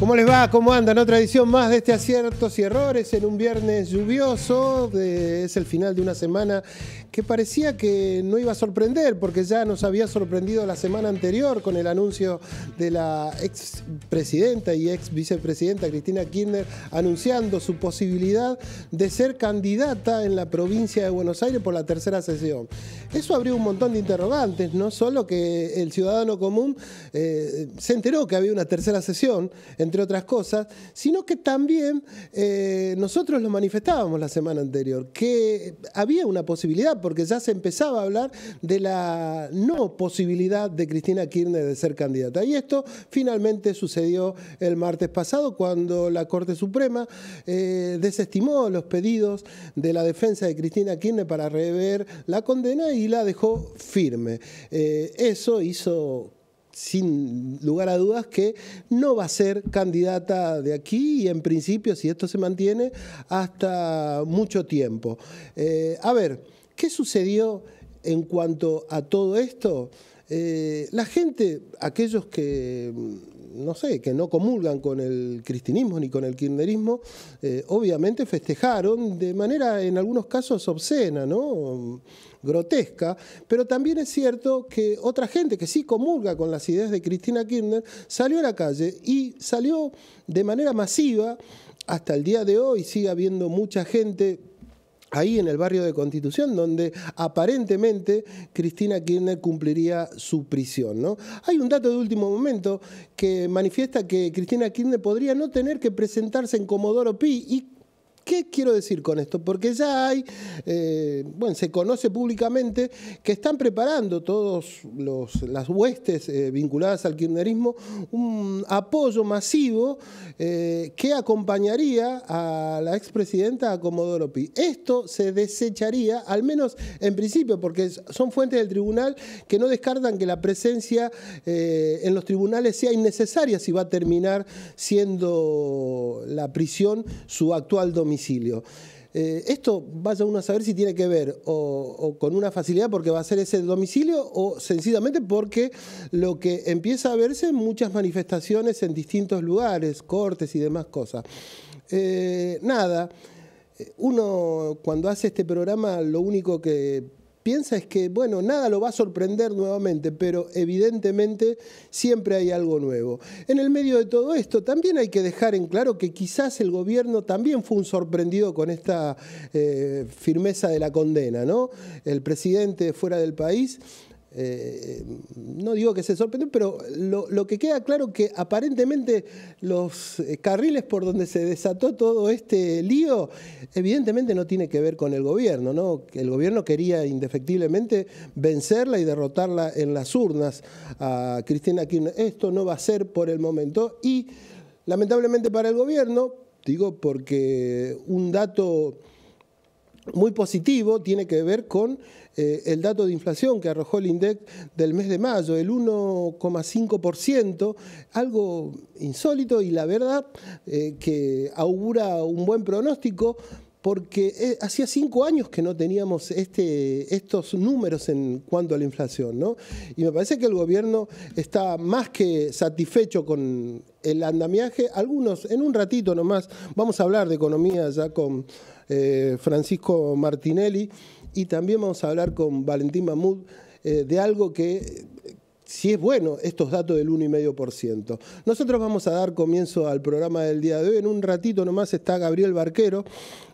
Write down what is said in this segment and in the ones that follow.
¿Cómo les va? ¿Cómo andan? Otra edición más de este Aciertos y Errores en un viernes lluvioso. Es el final de una semana que parecía que no iba a sorprender, porque ya nos había sorprendido la semana anterior con el anuncio de la expresidenta y ex vicepresidenta Cristina Kirchner anunciando su posibilidad de ser candidata en la provincia de Buenos Aires por la tercera sesión. Eso abrió un montón de interrogantes, no solo que el ciudadano común se enteró que había una tercera sesión, entre otras cosas, sino que también nosotros lo manifestábamos la semana anterior, que había una posibilidad, porque ya se empezaba a hablar de la no posibilidad de Cristina Kirchner de ser candidata. Y esto finalmente sucedió el martes pasado, cuando la Corte Suprema desestimó los pedidos de la defensa de Cristina Kirchner para rever la condena y la dejó firme. Eso hizo, sin lugar a dudas, que no va a ser candidata de aquí y en principio, si esto se mantiene, hasta mucho tiempo. A ver, ¿qué sucedió en cuanto a todo esto? La gente, aquellos que no sé, que no comulgan con el cristinismo ni con el kirchnerismo, obviamente festejaron de manera en algunos casos obscena, ¿no? Grotesca, pero también es cierto que otra gente que sí comulga con las ideas de Cristina Kirchner salió a la calle y salió de manera masiva. Hasta el día de hoy sigue habiendo mucha gente ahí en el barrio de Constitución, donde aparentemente Cristina Kirchner cumpliría su prisión, ¿no? Hay un dato de último momento que manifiesta que Cristina Kirchner podría no tener que presentarse en Comodoro Pi. ¿Y qué quiero decir con esto? Porque ya hay, bueno, se conoce públicamente que están preparando todas las huestes vinculadas al kirchnerismo un apoyo masivo que acompañaría a la expresidenta a Comodoro Pi. Esto se desecharía, al menos en principio, porque son fuentes del tribunal que no descartan que la presencia en los tribunales sea innecesaria si va a terminar siendo la prisión su actual domicilio. Esto vaya uno a saber si tiene que ver o con una facilidad porque va a ser ese domicilio o sencillamente porque lo que empieza a verse en muchas manifestaciones en distintos lugares, cortes y demás cosas. Nada, uno cuando hace este programa lo único que piensa es que, bueno, nada lo va a sorprender nuevamente, pero evidentemente siempre hay algo nuevo. En el medio de todo esto también hay que dejar en claro que quizás el gobierno también fue un sorprendido con esta firmeza de la condena, ¿no? El presidente fuera del país, no digo que se sorprendió, pero lo que queda claro que aparentemente los carriles por donde se desató todo este lío evidentemente no tiene que ver con el gobierno, ¿no? El gobierno quería indefectiblemente vencerla y derrotarla en las urnas a Cristina Kirchner. Esto no va a ser por el momento y lamentablemente para el gobierno, digo porque un dato muy positivo tiene que ver con el dato de inflación que arrojó el INDEC del mes de mayo, el 1,5%, algo insólito y la verdad que augura un buen pronóstico porque hacía 5 años que no teníamos estos números en cuanto a la inflación, ¿no? Y me parece que el gobierno está más que satisfecho con el andamiaje. Algunos, en un ratito nomás, vamos a hablar de economía ya con Francisco Martinelli y también vamos a hablar con Valentín Mahmoud de algo que, si es bueno, estos datos del 1,5%. Nosotros vamos a dar comienzo al programa del día de hoy. En un ratito nomás está Gabriel Barquero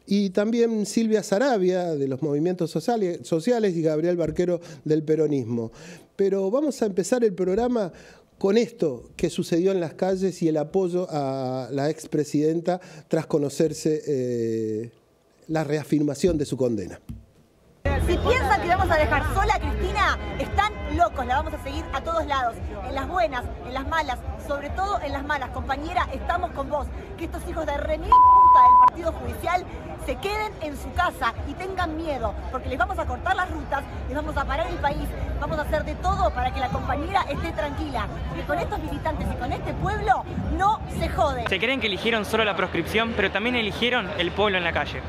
y también Silvia Sarabia de los movimientos sociales y Gabriel Barquero del peronismo. Pero vamos a empezar el programa con esto que sucedió en las calles y el apoyo a la expresidenta tras conocerse la reafirmación de su condena. Si piensan que vamos a dejar sola a Cristina, están locos, la vamos a seguir a todos lados, en las buenas, en las malas, sobre todo en las malas. Compañera, estamos con vos. Que estos hijos de remil puta del partido judicial se queden en su casa y tengan miedo, porque les vamos a cortar las rutas, les vamos a parar el país, vamos a hacer de todo para que la compañera esté tranquila. Que con estos militantes y con este pueblo no se jode. Se creen que eligieron solo la proscripción, pero también eligieron el pueblo en la calle.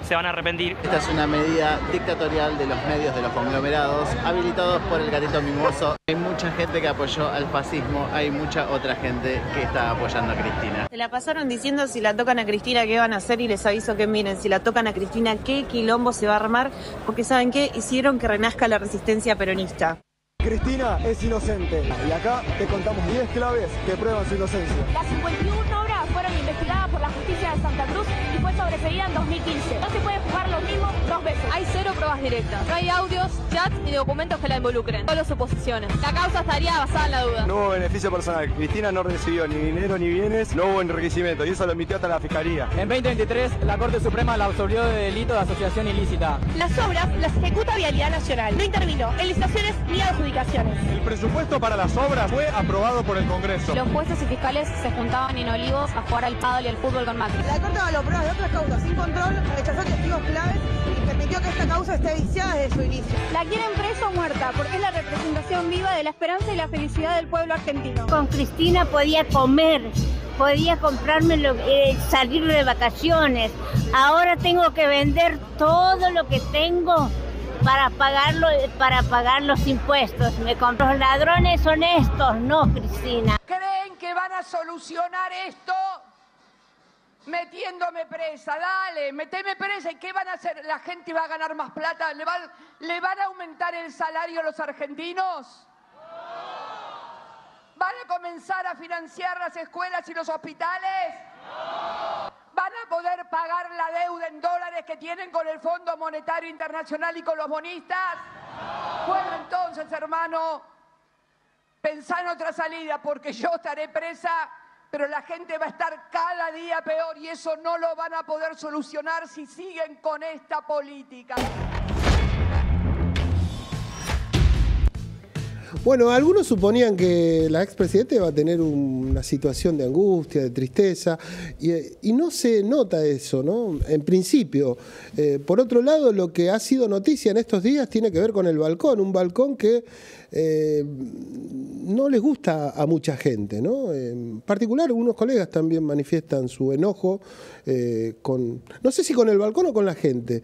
se van a arrepentir. Esta es una medida dictatorial de los medios de los conglomerados, habilitados por el gatito mimoso. Hay mucha gente que apoyó al fascismo, hay mucha otra gente que está apoyando a Cristina. Se la pasaron diciendo si la tocan a Cristina qué van a hacer y les aviso que miren, si la tocan a Cristina qué quilombo se va a armar, porque ¿saben qué? Hicieron que renazca la resistencia peronista. Cristina es inocente y acá te contamos 10 claves que prueban su inocencia. Las 51 obras fueron investigadas por la justicia de Santa Cruz y fue sobreseída en 2015. No se puede jugar lo mismo 2 veces. Hay 0 pruebas directas. No hay audios, chats ni documentos que la involucren. Solo suposiciones. La causa estaría basada en la duda. No hubo beneficio personal. Cristina no recibió ni dinero ni bienes. No hubo enriquecimiento y eso lo emitió hasta la Fiscalía. En 2023, la Corte Suprema la absolvió de delito de asociación ilícita. Las obras las ejecuta Vialidad Nacional. No intervino en licitaciones ni adjudicaciones. El presupuesto para las obras fue aprobado por el Congreso. Los jueces y fiscales se juntaban en Olivos a jugar al pádel y al fútbol con Macri. La Corte evaluó pruebas de otras causas sin control, rechazó testigos claves y permitió que esta causa esté viciada desde su inicio. La quieren presa o muerta porque es la representación viva de la esperanza y la felicidad del pueblo argentino. Con Cristina podía comer, podía comprarme salir de vacaciones. Ahora tengo que vender todo lo que tengo para pagar los impuestos. Me compro. Los ladrones son estos, no Cristina. ¿Creen que van a solucionar esto metiéndome presa? Dale, meteme presa. ¿Y qué van a hacer? ¿La gente va a ganar más plata? ¿Le van a aumentar el salario a los argentinos? ¿Van a comenzar a financiar las escuelas y los hospitales? ¿Van a poder pagar la deuda en dólares que tienen con el Fondo Monetario Internacional y con los bonistas? Bueno, entonces, hermano, pensá en otra salida, porque yo estaré presa, pero la gente va a estar cada día peor y eso no lo van a poder solucionar si siguen con esta política. Bueno, algunos suponían que la expresidenta iba a tener una situación de angustia, de tristeza, y no se nota eso, ¿no? En principio. Por otro lado, lo que ha sido noticia en estos días tiene que ver con el balcón, un balcón que no les gusta a mucha gente, ¿no? En particular, algunos colegas también manifiestan su enojo no sé si con el balcón o con la gente.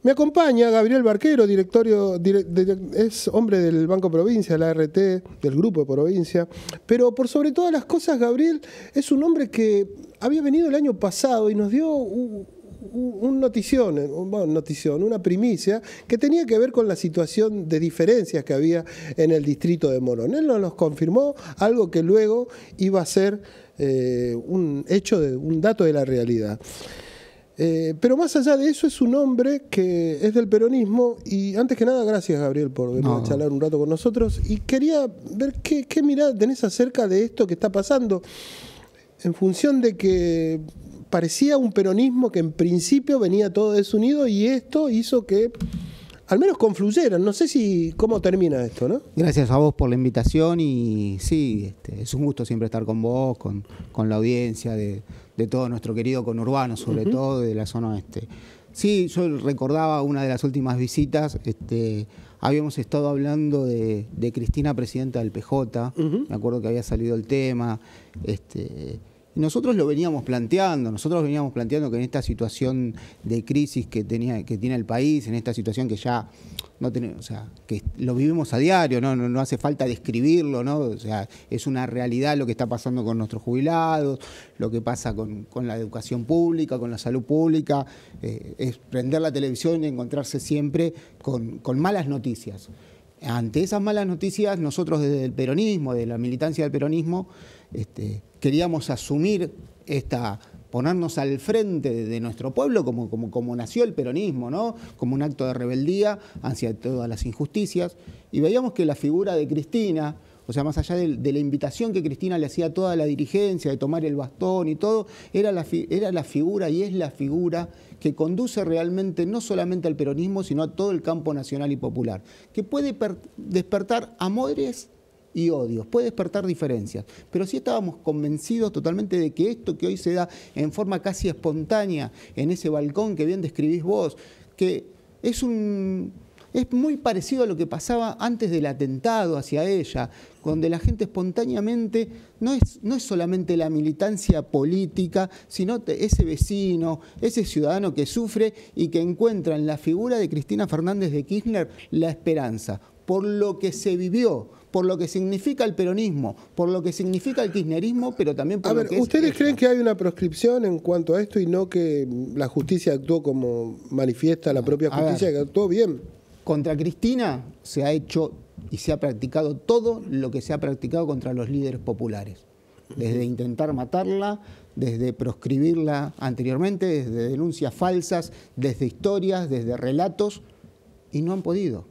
Me acompaña Gabriel Barquero, es hombre del Banco Provincia, la ART, del Grupo de Provincia, pero por sobre todas las cosas, Gabriel es un hombre que había venido el año pasado y nos dio una primicia que tenía que ver con la situación de diferencias que había en el distrito de Morón. Él nos confirmó algo que luego iba a ser un dato de la realidad. Pero más allá de eso, es un hombre que es del peronismo y antes que nada, gracias Gabriel por venir a charlar un rato con nosotros y quería ver qué mirada tenés acerca de esto que está pasando en función de que parecía un peronismo que en principio venía todo desunido y esto hizo que al menos confluyeran. No sé cómo termina esto, ¿no? Gracias a vos por la invitación y sí, es un gusto siempre estar con vos, con la audiencia de todo nuestro querido conurbano, sobre todo de la zona oeste. Sí, yo recordaba una de las últimas visitas, habíamos estado hablando de Cristina, presidenta del PJ, me acuerdo que había salido el tema, nosotros lo veníamos planteando, que en esta situación de crisis que tiene el país, en esta situación que ya no tenemos, o sea, que lo vivimos a diario, no hace falta describirlo, ¿no? O sea, es una realidad lo que está pasando con nuestros jubilados, lo que pasa con la educación pública, con la salud pública, es prender la televisión y encontrarse siempre con malas noticias. Ante esas malas noticias, nosotros desde el peronismo, de la militancia del peronismo, queríamos asumir ponernos al frente de nuestro pueblo como nació el peronismo, ¿no? Como un acto de rebeldía hacia todas las injusticias. Y veíamos que la figura de Cristina, o sea, más allá de la invitación que Cristina le hacía a toda la dirigencia, de tomar el bastón y todo, era la figura y es la figura que conduce realmente no solamente al peronismo, sino a todo el campo nacional y popular, que puede despertar amores y odios, puede despertar diferencias, pero sí estábamos convencidos totalmente de que esto que hoy se da en forma casi espontánea en ese balcón que bien describís vos, que es un Es muy parecido a lo que pasaba antes del atentado hacia ella, donde la gente espontáneamente no es solamente la militancia política, sino ese vecino, ese ciudadano que sufre y que encuentra en la figura de Cristina Fernández de Kirchner la esperanza, por lo que se vivió, por lo que significa el peronismo, por lo que significa el kirchnerismo, pero también por lo que ¿ustedes creen que hay una proscripción en cuanto a esto y no que la justicia actuó como manifiesta la propia justicia, que actuó bien? Contra Cristina se ha hecho y se ha practicado todo lo que se ha practicado contra los líderes populares. Desde intentar matarla, desde proscribirla anteriormente, desde denuncias falsas, desde historias, desde relatos, y no han podido.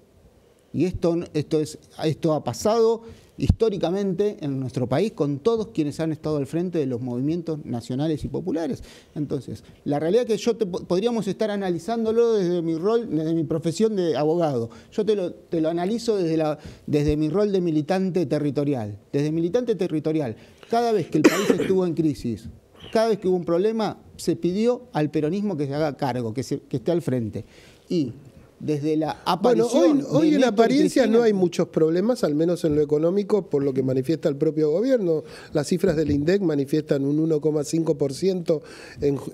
Y esto ha pasado históricamente en nuestro país con todos quienes han estado al frente de los movimientos nacionales y populares. Entonces, la realidad es que podríamos estar analizándolo desde mi rol, desde mi profesión de abogado. Yo te lo analizo desde mi rol de militante territorial. Desde militante territorial, cada vez que el país estuvo en crisis, cada vez que hubo un problema, se pidió al peronismo que se haga cargo, que esté al frente. Y desde la aparición... Bueno, hoy en apariencia no hay muchos problemas, al menos en lo económico, por lo que manifiesta el propio gobierno. Las cifras del INDEC manifiestan un 1,5%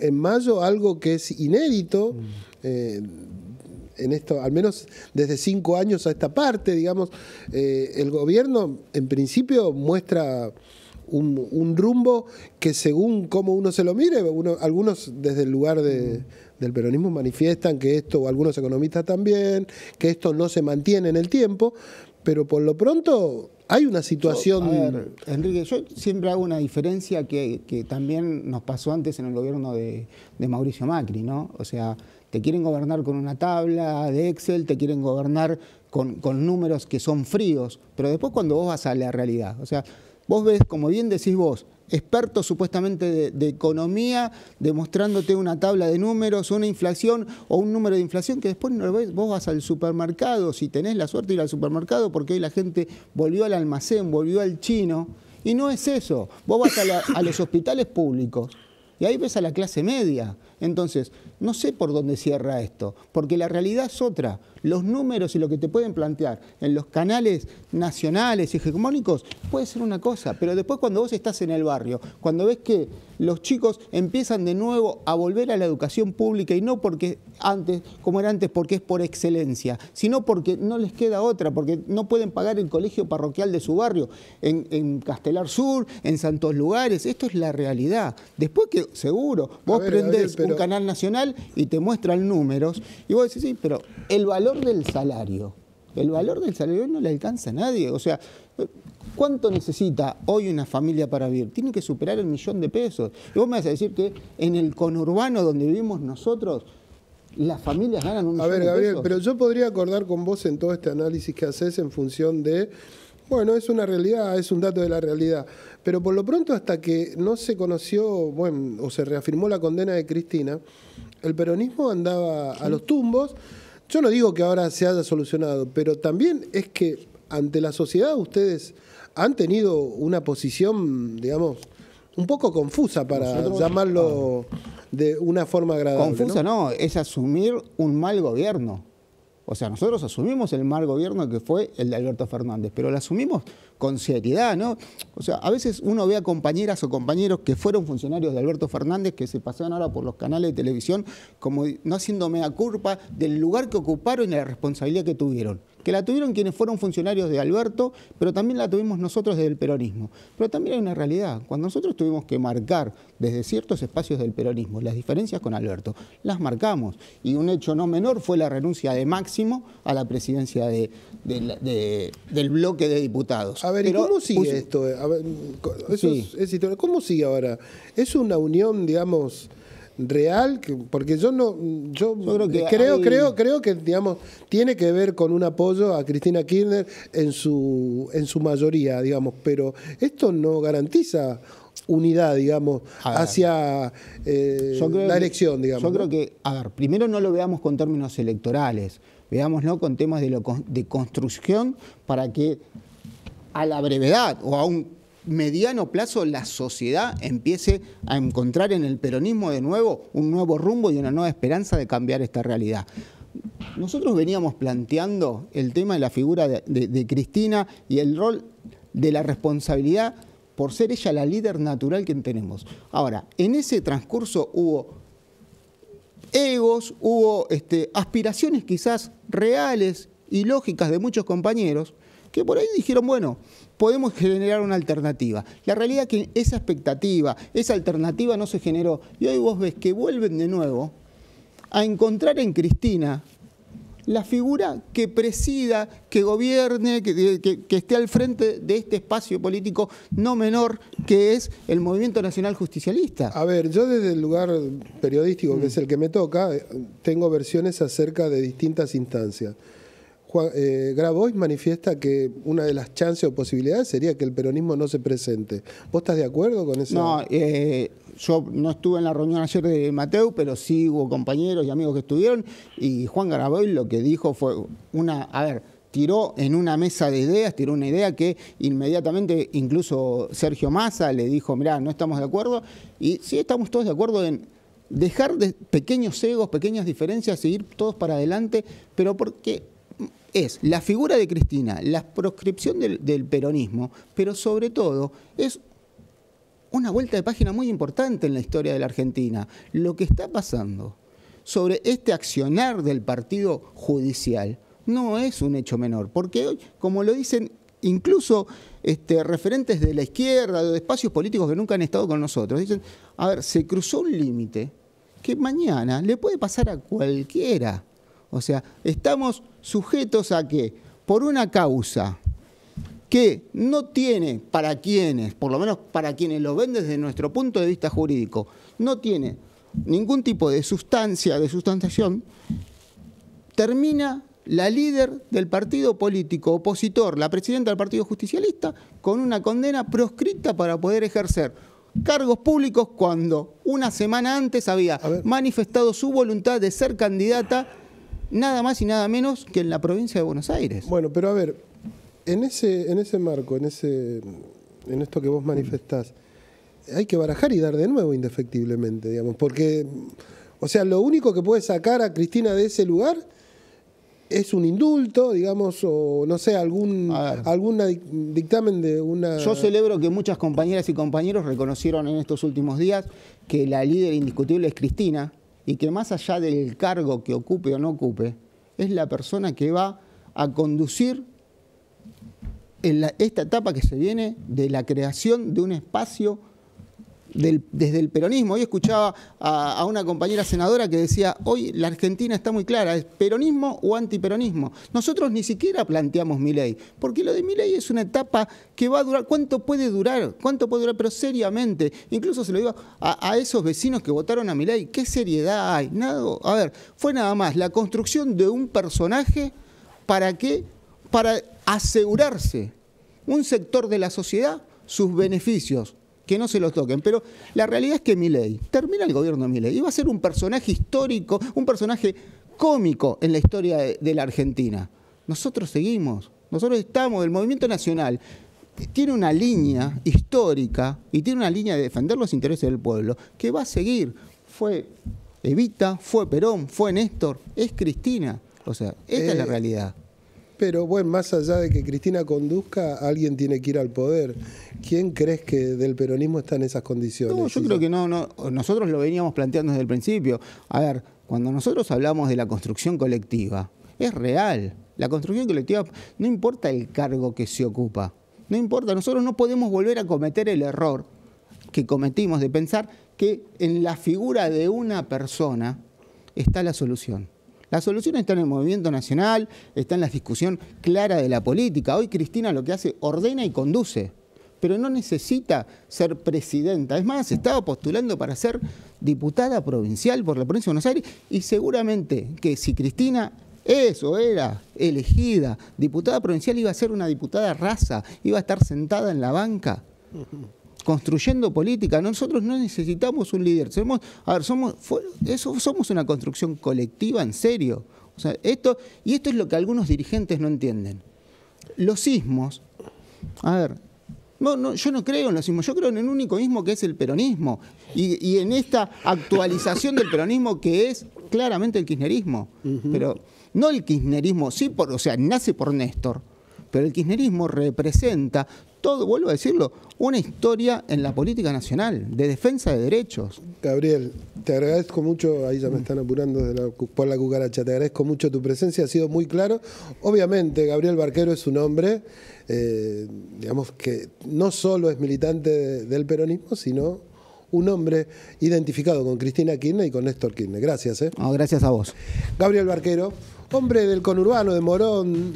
en mayo, algo que es inédito en esto, al menos desde 5 años a esta parte, digamos. El gobierno, en principio, muestra un rumbo que, según cómo uno se lo mire, algunos desde el lugar del peronismo manifiestan que esto, o algunos economistas también, que esto no se mantiene en el tiempo, pero por lo pronto hay una situación... Enrique, yo siempre hago una diferencia que también nos pasó antes en el gobierno de Mauricio Macri, ¿no? O sea, te quieren gobernar con una tabla de Excel, te quieren gobernar con números que son fríos, pero después cuando vos vas a la realidad, o sea, vos ves, como bien decís vos, expertos supuestamente de economía, demostrándote una tabla de números, una inflación o un número de inflación que después no lo ves. Vos vas al supermercado, si tenés la suerte de ir al supermercado, porque hoy la gente volvió al almacén, volvió al chino, y no es eso. Vos vas a los hospitales públicos y ahí ves a la clase media. Entonces, no sé por dónde cierra esto, porque la realidad es otra. Los números y lo que te pueden plantear en los canales nacionales y hegemónicos puede ser una cosa, pero después cuando vos estás en el barrio, cuando ves que los chicos empiezan de nuevo a volver a la educación pública, y no porque antes, como era antes, porque es por excelencia, sino porque no les queda otra, porque no pueden pagar el colegio parroquial de su barrio, en Castelar Sur, en Santos Lugares. Esto es la realidad. Después que, seguro, vos prendés un canal nacional y te muestran números, y vos decís, sí, pero el valor del salario no le alcanza a nadie. O sea, ¿cuánto necesita hoy una familia para vivir? Tiene que superar el $1.000.000. Y vos me vas a decir que en el conurbano donde vivimos nosotros, las familias ganan $1.000.000. A ver, Gabriel, pero yo podría acordar con vos en todo este análisis que haces en función de... Bueno, es una realidad, es un dato de la realidad. Pero por lo pronto, hasta que no se conoció, bueno, o se reafirmó la condena de Cristina, el peronismo andaba a los tumbos. Yo no digo que ahora se haya solucionado, pero también es que ante la sociedad ustedes han tenido una posición, digamos, un poco confusa, para llamarlo de una forma agradable. Confusa no, es asumir un mal gobierno. O sea, nosotros asumimos el mal gobierno que fue el de Alberto Fernández, pero lo asumimos con seriedad, ¿no? O sea, a veces uno ve a compañeras o compañeros que fueron funcionarios de Alberto Fernández, que se pasean ahora por los canales de televisión, como no haciendo mea culpa del lugar que ocuparon y la responsabilidad que tuvieron. Que la tuvieron quienes fueron funcionarios de Alberto, pero también la tuvimos nosotros desde el peronismo. Pero también hay una realidad. Cuando nosotros tuvimos que marcar desde ciertos espacios del peronismo las diferencias con Alberto, las marcamos. Y un hecho no menor fue la renuncia de Máximo a la presidencia del bloque de diputados. A ver, ¿y cómo sigue esto? A ver, ¿cómo sigue ahora? ¿Es una unión, digamos, real? Porque yo creo que digamos tiene que ver con un apoyo a Cristina Kirchner en su mayoría, digamos, pero esto no garantiza unidad, digamos, hacia la elección, digamos. Yo creo que, a ver, primero no lo veamos con términos electorales, veámoslo con temas de construcción, para que a la brevedad o a un mediano plazo la sociedad empiece a encontrar en el peronismo de nuevo un nuevo rumbo y una nueva esperanza de cambiar esta realidad. nosotros veníamos planteando el tema de la figura de Cristina y el rol de la responsabilidad por ser ella la líder natural que tenemos. Ahora, en ese transcurso hubo egos, hubo aspiraciones quizás reales y lógicas de muchos compañeros que por ahí dijeron, bueno, podemos generar una alternativa. La realidad es que esa expectativa, esa alternativa no se generó. Y hoy vos ves que vuelven de nuevo a encontrar en Cristina la figura que presida, que gobierne, que esté al frente de este espacio político no menor que es el Movimiento Nacional Justicialista. A ver, yo desde el lugar periodístico, que es el que me toca, tengo versiones acerca de distintas instancias. Grabois manifiesta que una de las chances o posibilidades sería que el peronismo no se presente. ¿Vos estás de acuerdo con eso? No, yo no estuve en la reunión ayer de Mateu, pero sí hubo compañeros y amigos que estuvieron, y Juan Grabois lo que dijo fue tiró en una mesa de ideas, tiró una idea que inmediatamente incluso Sergio Massa le dijo, mirá, no estamos de acuerdo, y sí estamos todos de acuerdo en dejar de pequeños egos, pequeñas diferencias, seguir todos para adelante, pero porque es la figura de Cristina, la proscripción del peronismo, pero sobre todo es una vuelta de página muy importante en la historia de la Argentina. Lo que está pasando sobre este accionar del partido judicial no es un hecho menor, porque hoy, como lo dicen incluso referentes de la izquierda, de espacios políticos que nunca han estado con nosotros, dicen, a ver, se cruzó un límite que mañana le puede pasar a cualquiera. O sea, estamos sujetos a que, por una causa que no tiene para quienes, por lo menos para quienes lo ven desde nuestro punto de vista jurídico, no tiene ningún tipo de sustanciación, termina la líder del partido político opositor, la presidenta del Partido Justicialista, con una condena proscrita para poder ejercer cargos públicos cuando una semana antes había manifestado su voluntad de ser candidata nada más y nada menos que en la provincia de Buenos Aires. Bueno, pero a ver, en ese marco, en esto que vos manifestás, hay que barajar y dar de nuevo indefectiblemente, digamos, porque, o sea, lo único que puede sacar a Cristina de ese lugar es un indulto, digamos, o no sé, algún dictamen de una... Yo celebro que muchas compañeras y compañeros reconocieron en estos últimos días que la líder indiscutible es Cristina, y que más allá del cargo que ocupe o no ocupe, es la persona que va a conducir esta etapa que se viene de la creación de un espacio desde el peronismo. Hoy escuchaba a una compañera senadora que decía, hoy la Argentina está muy clara, ¿es peronismo o antiperonismo? Nosotros ni siquiera planteamos Milei, porque lo de Milei es una etapa que va a durar, ¿cuánto puede durar? Pero seriamente, incluso se lo digo a esos vecinos que votaron a Milei, ¿qué seriedad hay? Nada, a ver, fue nada más la construcción de un personaje para asegurarse un sector de la sociedad sus beneficios, que no se los toquen. Pero la realidad es que Milei, termina el gobierno de Milei, iba a ser un personaje histórico, un personaje cómico en la historia de la Argentina. Nosotros seguimos, nosotros estamos, el Movimiento Nacional tiene una línea histórica y tiene una línea de defender los intereses del pueblo que va a seguir. Fue Evita, fue Perón, fue Néstor, es Cristina. O sea, esta es la realidad. Pero bueno, más allá de que Cristina conduzca, alguien tiene que ir al poder. ¿Quién crees que del peronismo está en esas condiciones? No, yo creo que no. Nosotros lo veníamos planteando desde el principio. A ver, cuando nosotros hablamos de la construcción colectiva, es real. La construcción colectiva, no importa el cargo que se ocupa. No importa, nosotros no podemos volver a cometer el error que cometimos de pensar que en la figura de una persona está la solución. La solución está en el Movimiento Nacional, está en la discusión clara de la política. Hoy Cristina lo que hace, ordena y conduce, pero no necesita ser presidenta. Es más, estaba postulando para ser diputada provincial por la provincia de Buenos Aires, y seguramente que si Cristina es o era elegida diputada provincial, iba a ser una diputada rasa, iba a estar sentada en la banca construyendo política. Nosotros no necesitamos un líder. Somos una construcción colectiva en serio. O sea, esto es lo que algunos dirigentes no entienden. Los sismos, yo no creo en los sismos, yo creo en un único ismo que es el peronismo. Y en esta actualización del peronismo que es claramente el kirchnerismo. Pero no el kirchnerismo, sí, o sea, nace por Néstor, pero el kirchnerismo representa todo, vuelvo a decirlo, una historia en la política nacional, de defensa de derechos. Gabriel, te agradezco mucho, ahí ya me están apurando por la cucaracha, te agradezco mucho tu presencia, ha sido muy claro. Obviamente, Gabriel Barquero es un hombre, digamos que no solo es militante del peronismo, sino un hombre identificado con Cristina Kirchner y con Néstor Kirchner. Gracias. No, gracias a vos. Gabriel Barquero, hombre del conurbano de Morón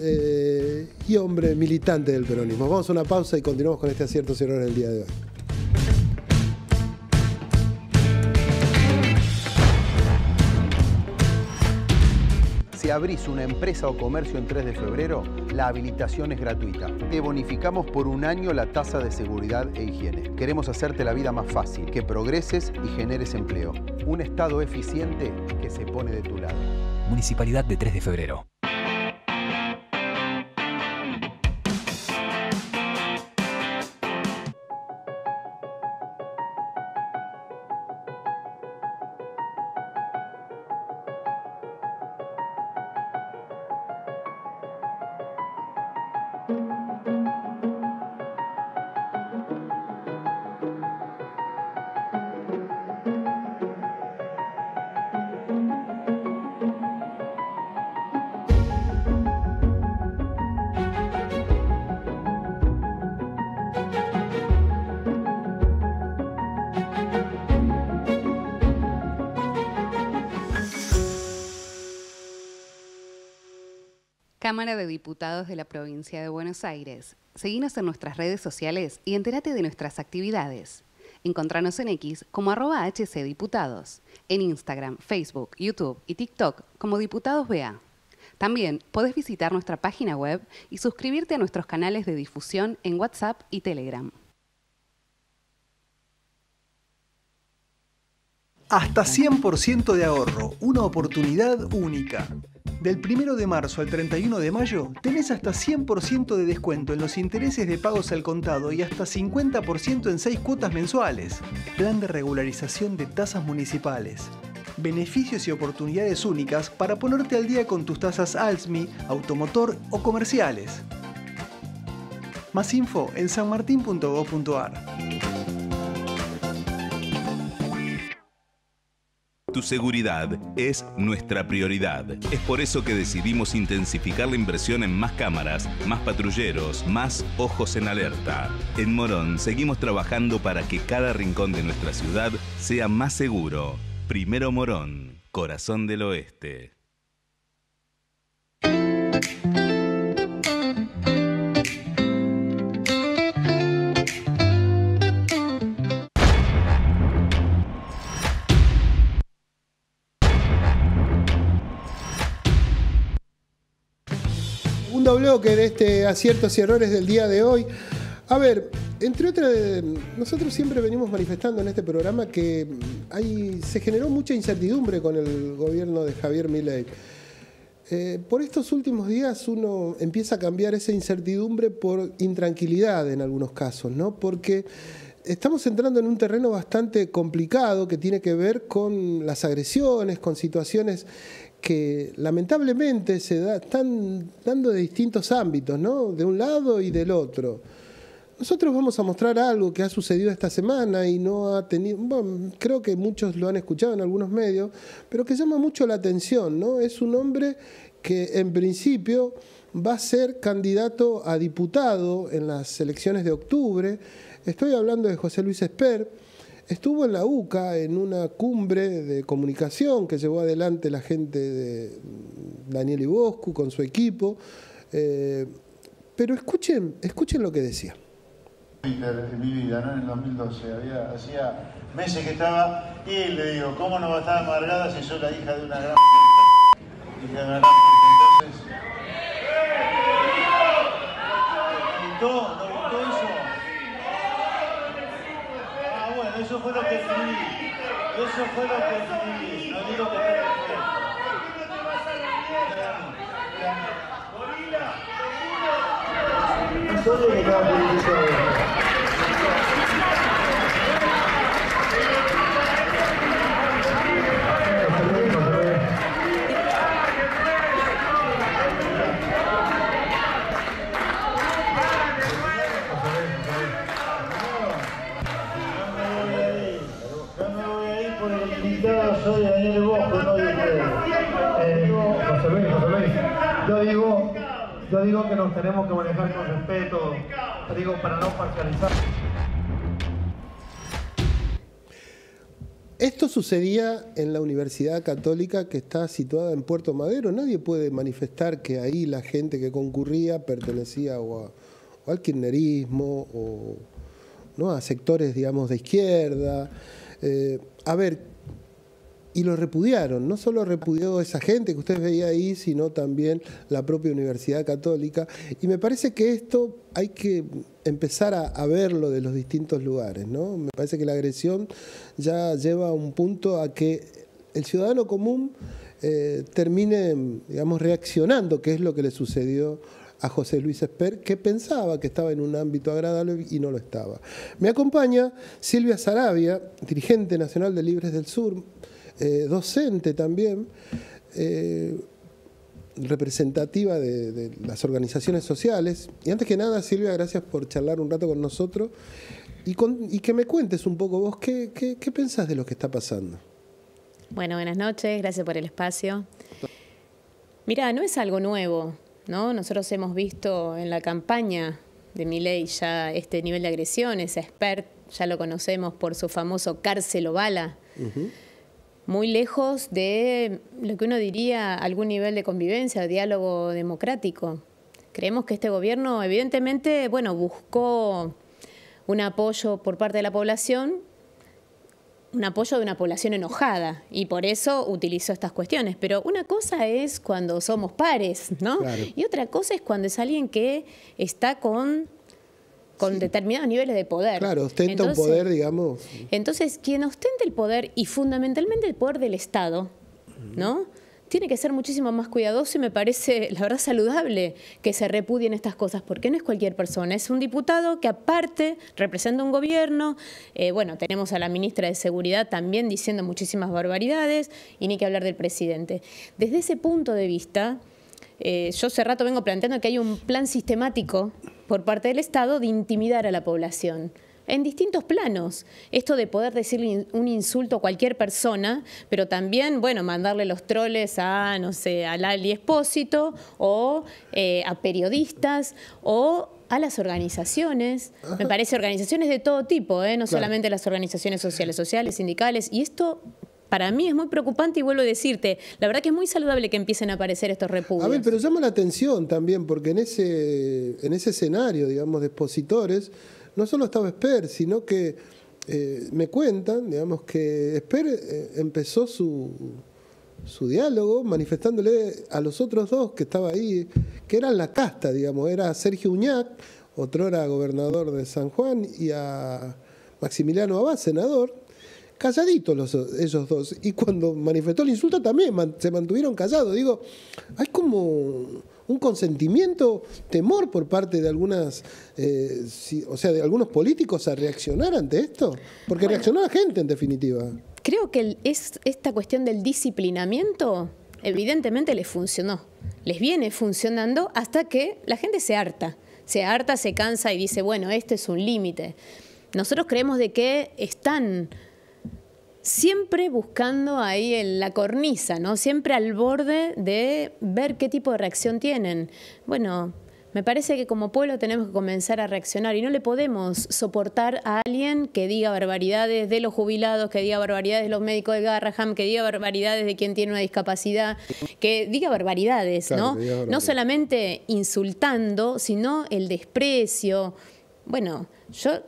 y hombre militante del peronismo. Vamos a una pausa y continuamos con este Aciertos y Errores del día de hoy. Si abrís una empresa o comercio en 3 de febrero, la habilitación es gratuita. Te bonificamos por 1 año la tasa de seguridad e higiene. Queremos hacerte la vida más fácil, que progreses y generes empleo. Un Estado eficiente que se pone de tu lado. Municipalidad de 3 de febrero. Cámara de Diputados de la Provincia de Buenos Aires. Seguinos en nuestras redes sociales y entérate de nuestras actividades. Encontranos en X como @HCDiputados, en Instagram, Facebook, YouTube y TikTok como Diputados BA. También podés visitar nuestra página web y suscribirte a nuestros canales de difusión en WhatsApp y Telegram. Hasta 100% de ahorro, una oportunidad única. Del 1 de marzo al 31 de mayo tenés hasta 100% de descuento en los intereses de pagos al contado y hasta 50% en 6 cuotas mensuales. Plan de regularización de tasas municipales. Beneficios y oportunidades únicas para ponerte al día con tus tasas ALSMI, automotor o comerciales. Más info en sanmartin.gov.ar. Tu seguridad es nuestra prioridad. Es por eso que decidimos intensificar la inversión en más cámaras, más patrulleros, más ojos en alerta. En Morón seguimos trabajando para que cada rincón de nuestra ciudad sea más seguro. Primero Morón, corazón del oeste. Segundo bloque de este Aciertos y Errores del día de hoy. A ver, entre otras, nosotros siempre venimos manifestando en este programa que se generó mucha incertidumbre con el gobierno de Javier Milei. Por estos últimos días uno empieza a cambiar esa incertidumbre por intranquilidad en algunos casos, ¿no? Porque estamos entrando en un terreno bastante complicado que tiene que ver con las agresiones, con situaciones que lamentablemente están dando de distintos ámbitos, ¿no? De un lado y del otro. Nosotros vamos a mostrar algo que ha sucedido esta semana y no ha tenido, bueno, creo que muchos lo han escuchado en algunos medios, pero que llama mucho la atención, ¿no? Es un hombre que en principio va a ser candidato a diputado en las elecciones de octubre. Estoy hablando de José Luis Esper. Estuvo en la UCA en una cumbre de comunicación que llevó adelante la gente de Daniel Iboscu con su equipo. Pero escuchen lo que decía. En mi vida, ¿no? En el 2012, hacía meses que estaba, y le digo, ¿cómo no va a estar amargada si soy la hija de una gran puta? Hija de una gran puta. Entonces, ¿no gustó eso? Ah, bueno, eso fue lo que escribí. Eso fue lo que escribí. No digo que esté perfecto. Solo que estaba politizado. Yo digo que nos tenemos que manejar con respeto, digo, para no parcializar. Esto sucedía en la Universidad Católica que está situada en Puerto Madero. Nadie puede manifestar que ahí la gente que concurría pertenecía o al kirchnerismo o ¿no? a sectores, digamos, de izquierda. Y lo repudiaron. No solo repudió esa gente que usted veía ahí, sino también la propia Universidad Católica. Y me parece que esto hay que empezar a verlo de los distintos lugares, ¿no? Me parece que la agresión ya lleva a un punto a que el ciudadano común termine, digamos, reaccionando, que es lo que le sucedió a José Luis Esper, que pensaba que estaba en un ámbito agradable y no lo estaba. Me acompaña Silvia Saravia, dirigente nacional de Libres del Sur, docente también, representativa de las organizaciones sociales. Y antes que nada, Silvia, gracias por charlar un rato con nosotros y que me cuentes un poco vos qué pensás de lo que está pasando. Bueno, buenas noches, gracias por el espacio. Mira, no es algo nuevo, ¿no? Nosotros hemos visto en la campaña de Milei ya este nivel de agresiones. A Esper ya lo conocemos por su famoso cárcel o bala. Muy lejos de lo que uno diría algún nivel de convivencia, diálogo democrático. Creemos que este gobierno evidentemente, buscó un apoyo por parte de la población, un apoyo de una población enojada, y por eso utilizó estas cuestiones. Pero una cosa es cuando somos pares, ¿no? Claro. Y otra cosa es cuando es alguien que está con determinados niveles de poder. Claro, ostenta un poder, digamos. Entonces, quien ostenta el poder, y fundamentalmente el poder del Estado, ¿no? Tiene que ser muchísimo más cuidadoso, y me parece, la verdad, saludable que se repudien estas cosas, porque no es cualquier persona, es un diputado que aparte representa un gobierno. Tenemos a la ministra de Seguridad también diciendo muchísimas barbaridades, y ni que hablar del presidente. Desde ese punto de vista, yo hace rato vengo planteando que hay un plan sistemático por parte del Estado de intimidar a la población en distintos planos. Esto de poder decirle un insulto a cualquier persona, pero también, mandarle los troles a, no sé, a Lali Espósito o a periodistas o a las organizaciones. Ajá. Me parece organizaciones de todo tipo, no solamente las organizaciones sociales, sindicales, y esto para mí es muy preocupante, y vuelvo a decirte, la verdad que es muy saludable que empiecen a aparecer estos repudios. A ver, pero llama la atención también, porque en ese escenario, digamos, de expositores, no solo estaba Esper, sino que me cuentan, digamos, que Esper empezó su diálogo manifestándole a los otros dos que estaba ahí, que eran la casta, digamos, era Sergio Uñac, otrora gobernador de San Juan, y a Maximiliano Abad, senador, calladitos ellos dos. Y cuando manifestó el insulto también se mantuvieron callados. Digo, hay como un consentimiento, temor por parte de de algunos políticos a reaccionar ante esto. Porque reaccionó la gente, en definitiva. Creo que esta cuestión del disciplinamiento evidentemente les funcionó. Les viene funcionando hasta que la gente se harta, se cansa y dice, este es un límite. Nosotros creemos de que están siempre buscando ahí en la cornisa, ¿no? Siempre al borde de ver qué tipo de reacción tienen. Me parece que como pueblo tenemos que comenzar a reaccionar, y no le podemos soportar a alguien que diga barbaridades de los jubilados, que diga barbaridades de los médicos de Garraham, que diga barbaridades de quien tiene una discapacidad, que diga barbaridades, ¿no? Diga barbaridades. No solamente insultando, sino el desprecio.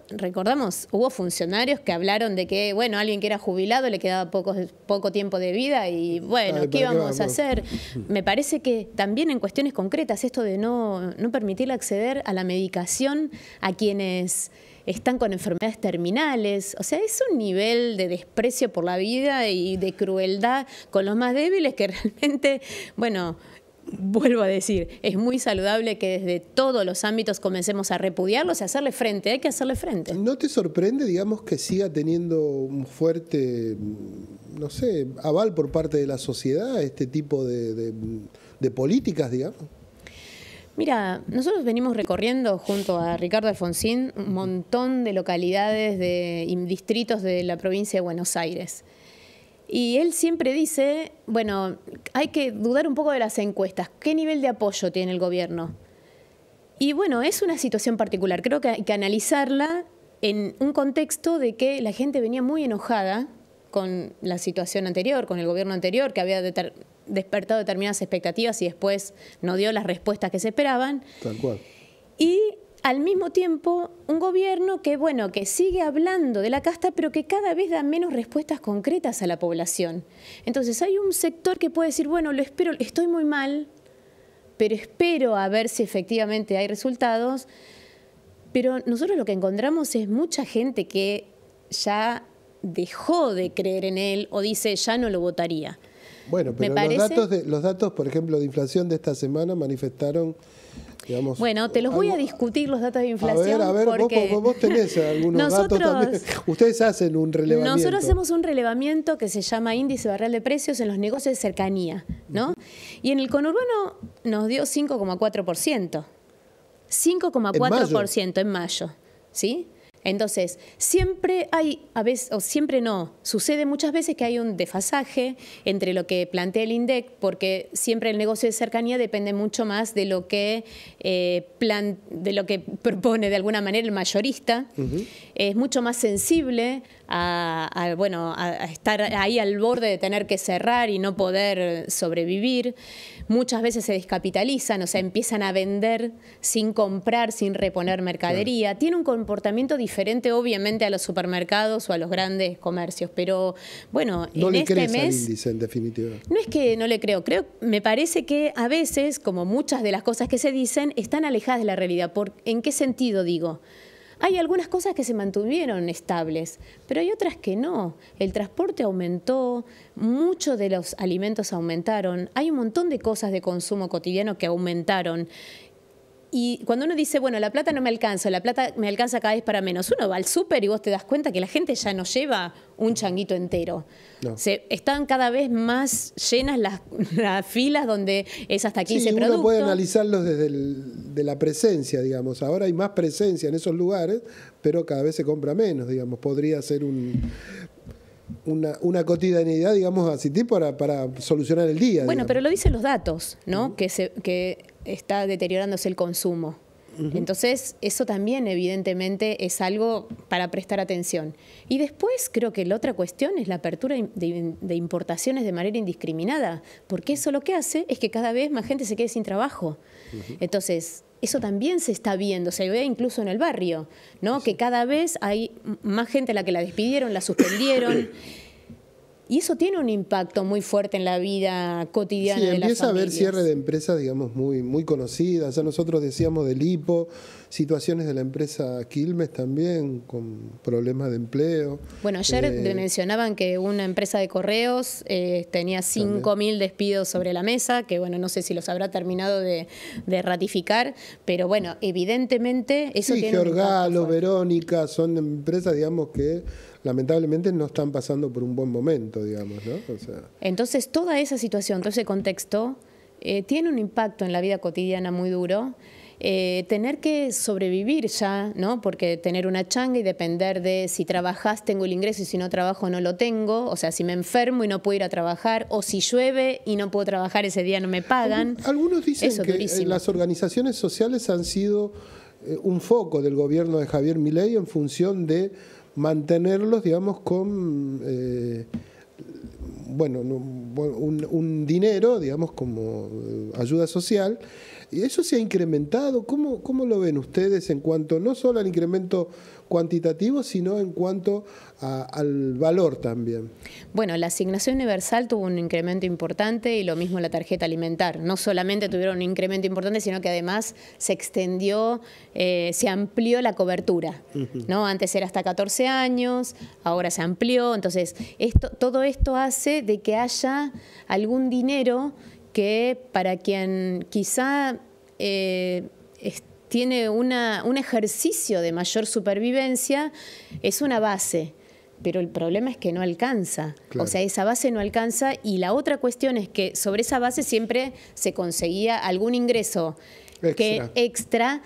Recordamos, hubo funcionarios que hablaron de que, alguien que era jubilado le quedaba poco tiempo de vida y, ¿qué íbamos a hacer? Me parece que también en cuestiones concretas, esto de no permitirle acceder a la medicación a quienes están con enfermedades terminales, o sea, es un nivel de desprecio por la vida y de crueldad con los más débiles que realmente, vuelvo a decir, es muy saludable que desde todos los ámbitos comencemos a repudiarlos y a hacerle frente. Hay que hacerle frente. ¿No te sorprende, digamos, que siga teniendo un fuerte, aval por parte de la sociedad este tipo de políticas, digamos? Mira, nosotros venimos recorriendo junto a Ricardo Alfonsín un montón de localidades y distritos de la provincia de Buenos Aires. Y él siempre dice, bueno, hay que dudar un poco de las encuestas. ¿Qué nivel de apoyo tiene el gobierno? Y bueno, es una situación particular. Creo que hay que analizarla en un contexto de que la gente venía muy enojada con la situación anterior, con el gobierno anterior, que había despertado determinadas expectativas y después no dio las respuestas que se esperaban. Tal cual. Y al mismo tiempo, un gobierno que, bueno, que sigue hablando de la casta, pero que cada vez da menos respuestas concretas a la población. Entonces, hay un sector que puede decir, bueno, lo espero, estoy muy mal, pero espero a ver si efectivamente hay resultados. Pero nosotros lo que encontramos es mucha gente que ya dejó de creer en él o dice, ya no lo votaría. Bueno, pero los datos, por ejemplo, de inflación de esta semana manifestaron, digamos... Bueno, te los voy a discutir los datos de inflación. A ver, porque vos tenés algunos datos también. Ustedes hacen un relevamiento. Nosotros hacemos un relevamiento que se llama Índice Barrial de Precios en los negocios de cercanía, ¿no? Y en el conurbano nos dio 5,4%. 5,4% en mayo, ¿sí? Entonces, siempre hay, a veces, o siempre no, sucede muchas veces que hay un desfasaje entre lo que plantea el INDEC, porque siempre el negocio de cercanía depende mucho más de lo que, propone de alguna manera el mayorista. Es mucho más sensible a estar ahí al borde de tener que cerrar y no poder sobrevivir. Muchas veces se descapitalizan, o sea, empiezan a vender sin comprar, sin reponer mercadería. Claro. Tiene un comportamiento diferente, obviamente, a los supermercados o a los grandes comercios, pero bueno, no en le este crees mes... al índice, en definitiva. No es que no le creo, me parece que a veces, como muchas de las cosas que se dicen, están alejadas de la realidad. ¿En qué sentido digo? Hay algunas cosas que se mantuvieron estables, pero hay otras que no. El transporte aumentó, muchos de los alimentos aumentaron, hay un montón de cosas de consumo cotidiano que aumentaron. Y cuando uno dice, bueno, la plata no me alcanza, la plata me alcanza cada vez para menos, uno va al súper y vos te das cuenta que la gente ya no lleva un changuito entero. No. Están cada vez más llenas las filas donde es hasta 15 productos. Uno puede analizarlos de la presencia, digamos. Ahora hay más presencia en esos lugares, pero cada vez se compra menos, digamos. Podría ser una cotidianidad, digamos, así para solucionar el día. Bueno, digamos. pero lo dicen los datos, ¿no? Que está deteriorándose el consumo. Entonces, eso también evidentemente es algo para prestar atención. Y después creo que la otra cuestión es la apertura de importaciones de manera indiscriminada, porque eso lo que hace es que cada vez más gente se quede sin trabajo. Entonces, eso también se está viendo, se ve incluso en el barrio, ¿no? Que cada vez hay más gente a la que la despidieron, la suspendieron. Y eso tiene un impacto muy fuerte en la vida cotidiana de las familias. Empieza a haber cierre de empresas, digamos, muy conocidas. Ya nosotros decíamos del Hipo, situaciones de la empresa Quilmes también, con problemas de empleo. Bueno, ayer mencionaban que una empresa de correos tenía 5.000 despidos sobre la mesa, que bueno, no sé si los habrá terminado de ratificar, pero bueno, evidentemente eso tiene Georgalo, Verónica, son empresas, digamos, que lamentablemente no están pasando por un buen momento, digamos, ¿no? O sea. Entonces, toda esa situación, todo ese contexto, tiene un impacto en la vida cotidiana muy duro. Tener que sobrevivir ya, ¿no? Porque tener una changa y depender de si trabajás tengo el ingreso y si no trabajo no lo tengo, o sea, si me enfermo y no puedo ir a trabajar, o si llueve y no puedo trabajar ese día no me pagan. Algunos dicen que las organizaciones sociales han sido un foco del gobierno de Javier Milei en función de mantenerlos, digamos, con un dinero, digamos, como ayuda social. Y eso se ha incrementado. ¿Cómo lo ven ustedes en cuanto no solo al incremento cuantitativo, sino en cuanto al valor también? Bueno, la asignación universal tuvo un incremento importante y lo mismo la tarjeta alimentar. No solamente tuvieron un incremento importante, sino que además se extendió, se amplió la cobertura, ¿no? Antes era hasta 14 años, ahora se amplió. Entonces, todo esto hace de que haya algún dinero que para quien quizá tiene un ejercicio de mayor supervivencia, es una base, pero el problema es que no alcanza. Claro. O sea, esa base no alcanza y la otra cuestión es que sobre esa base siempre se conseguía algún ingreso extra,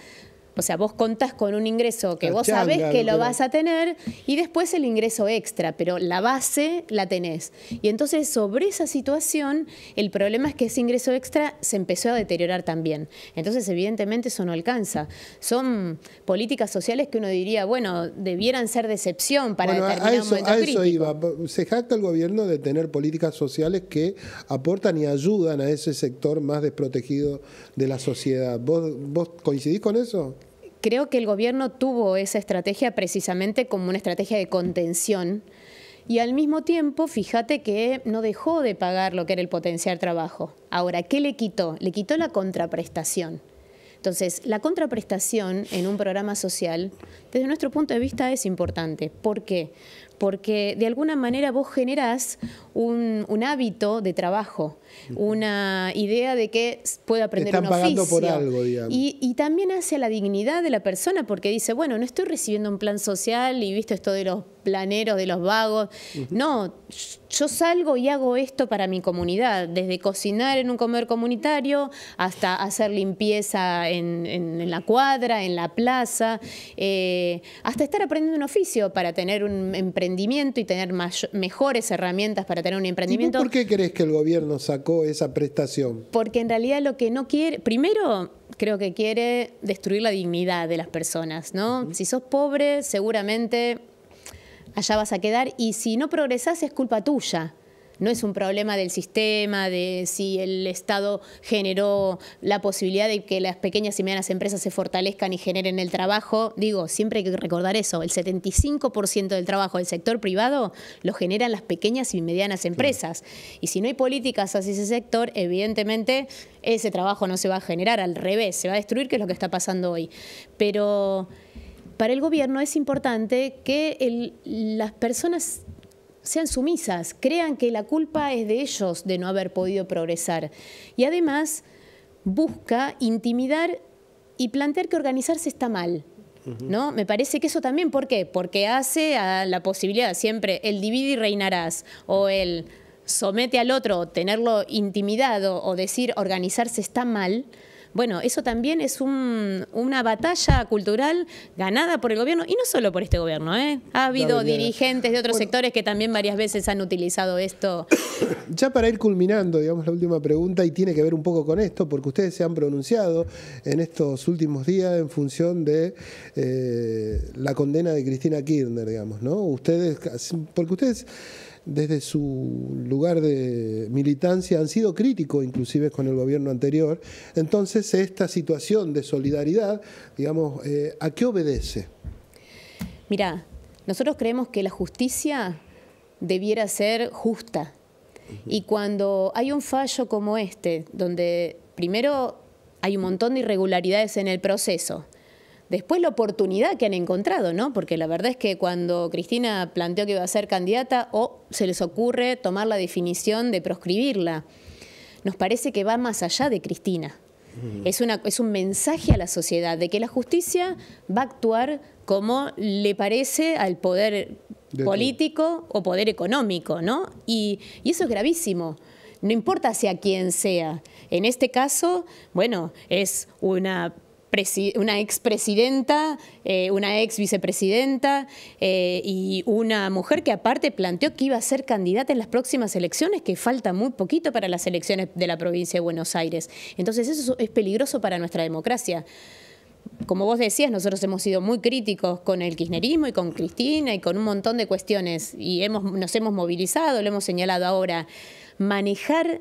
O sea, vos contás con un ingreso que La vos changa, sabés que lo lo que vas a tener y después el ingreso extra, pero la base la tenés. Y entonces sobre esa situación el problema es que ese ingreso extra se empezó a deteriorar también. Entonces evidentemente eso no alcanza. Son políticas sociales que uno diría, bueno, debieran ser de excepción para determinado momento crítico. iba. Se jacta el gobierno de tener políticas sociales que aportan y ayudan a ese sector más desprotegido de la sociedad. ¿Vos coincidís con eso? Creo que el gobierno tuvo esa estrategia precisamente como una estrategia de contención y al mismo tiempo, fíjate que no dejó de pagar lo que era el potenciar trabajo. Ahora, ¿qué le quitó? Le quitó la contraprestación. Entonces, la contraprestación en un programa social, desde nuestro punto de vista, es importante. ¿Por qué? Porque de alguna manera vos generás un hábito de trabajo, una idea de que puedo aprender un oficio. Están pagando por algo, digamos. Y también hacia la dignidad de la persona, porque dice, bueno, no estoy recibiendo un plan social y viste esto de los planeros, de los vagos. No, yo salgo y hago esto para mi comunidad, desde cocinar en un comedor comunitario hasta hacer limpieza en la cuadra, en la plaza, hasta estar aprendiendo un oficio para tener un emprendimiento y tener mejores herramientas para tener un emprendimiento. ¿Y vos por qué crees que el gobierno sacó esa prestación? Porque en realidad lo que no quiere, primero creo que quiere destruir la dignidad de las personas, ¿no? Si sos pobre, seguramente allá vas a quedar y si no progresás es culpa tuya. No es un problema del sistema, de si el Estado generó la posibilidad de que las pequeñas y medianas empresas se fortalezcan y generen el trabajo. Digo, siempre hay que recordar eso, el 75% del trabajo del sector privado lo generan las pequeñas y medianas empresas. Y si no hay políticas hacia ese sector, evidentemente ese trabajo no se va a generar, al revés, se va a destruir, que es lo que está pasando hoy. Pero para el gobierno es importante que las personas sean sumisas, crean que la culpa es de ellos de no haber podido progresar. Y además busca intimidar y plantear que organizarse está mal, ¿no? Me parece que eso también, ¿por qué? Porque hace a la posibilidad siempre el divide y reinarás o el somete al otro, tenerlo intimidado o decir organizarse está mal. Bueno, eso también es una batalla cultural ganada por el gobierno, y no solo por este gobierno, ¿eh? Ha habido dirigentes de otros sectores que también varias veces han utilizado esto. Ya para ir culminando, digamos, la última pregunta, y tiene que ver un poco con esto, porque ustedes se han pronunciado en estos últimos días en función de la condena de Cristina Kirchner, digamos, ¿no? Porque ustedes, desde su lugar de militancia, han sido críticos inclusive con el gobierno anterior. Entonces, esta situación de solidaridad, digamos, ¿a qué obedece? Mirá, nosotros creemos que la justicia debiera ser justa. Y cuando hay un fallo como este, donde primero hay un montón de irregularidades en el proceso, después la oportunidad que han encontrado, ¿no? Porque la verdad es que cuando Cristina planteó que iba a ser candidata, se les ocurre tomar la definición de proscribirla. Nos parece que va más allá de Cristina. Es un mensaje a la sociedad de que la justicia va a actuar como le parece al poder político o poder económico, ¿no? Y eso es gravísimo. No importa hacia quién sea. En este caso, bueno, es una expresidenta, una ex vicepresidenta y una mujer que aparte planteó que iba a ser candidata en las próximas elecciones, que falta muy poquito para las elecciones de la provincia de Buenos Aires. Entonces eso es peligroso para nuestra democracia. Como vos decías, nosotros hemos sido muy críticos con el kirchnerismo y con Cristina y con un montón de cuestiones y nos hemos movilizado, lo hemos señalado ahora. Manejar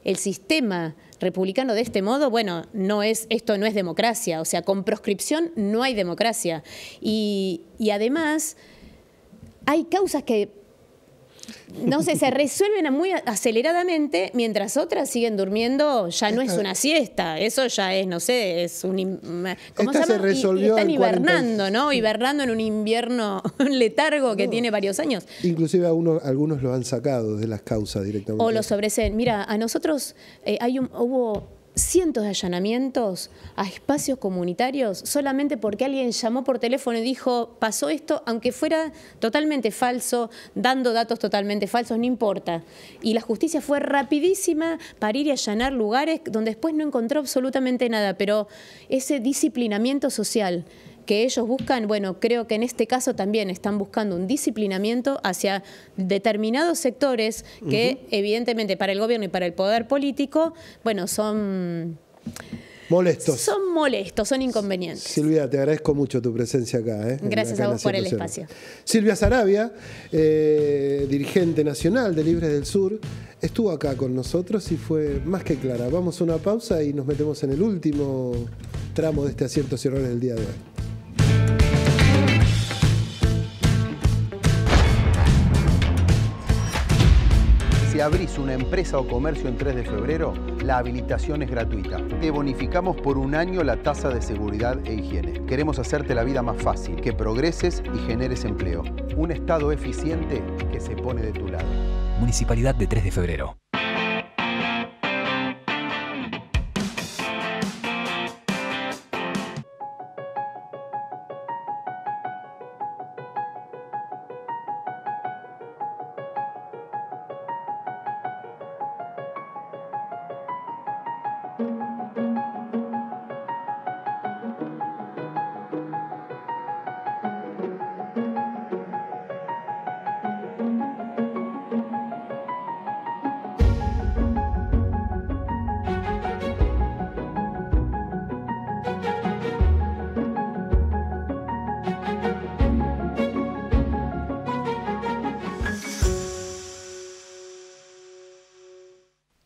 el sistema republicano de este modo, bueno, esto no es democracia, o sea, con proscripción no hay democracia. Y además hay causas que, no sé, se resuelven muy aceleradamente, mientras otras siguen durmiendo, ya no es una siesta, eso ya es, no sé, es un... ¿Cómo se llama? Se resolvió están hibernando, ¿no? Hibernando en un invierno, un letargo que tiene varios años. Inclusive algunos lo han sacado de las causas directamente. O lo sobreseen. Mira, a nosotros hubo cientos de allanamientos a espacios comunitarios solamente porque alguien llamó por teléfono y dijo, pasó esto, aunque fuera totalmente falso, dando datos totalmente falsos, no importa. Y la justicia fue rapidísima para ir y allanar lugares donde después no encontró absolutamente nada, pero ese disciplinamiento social que ellos buscan, bueno, creo que en este caso también están buscando un disciplinamiento hacia determinados sectores que evidentemente para el gobierno y para el poder político, bueno, son molestos. Son molestos, son inconvenientes. Silvia, te agradezco mucho tu presencia acá. Gracias a vos por el espacio. Silvia Saravia, dirigente nacional de Libres del Sur, estuvo acá con nosotros y fue más que clara. Vamos a una pausa y nos metemos en el último tramo de este Aciertos y Errores del día de hoy. Si abrís una empresa o comercio en 3 de febrero, la habilitación es gratuita. Te bonificamos por un año la tasa de seguridad e higiene. Queremos hacerte la vida más fácil, que progreses y generes empleo. Un Estado eficiente que se pone de tu lado. Municipalidad de 3 de febrero.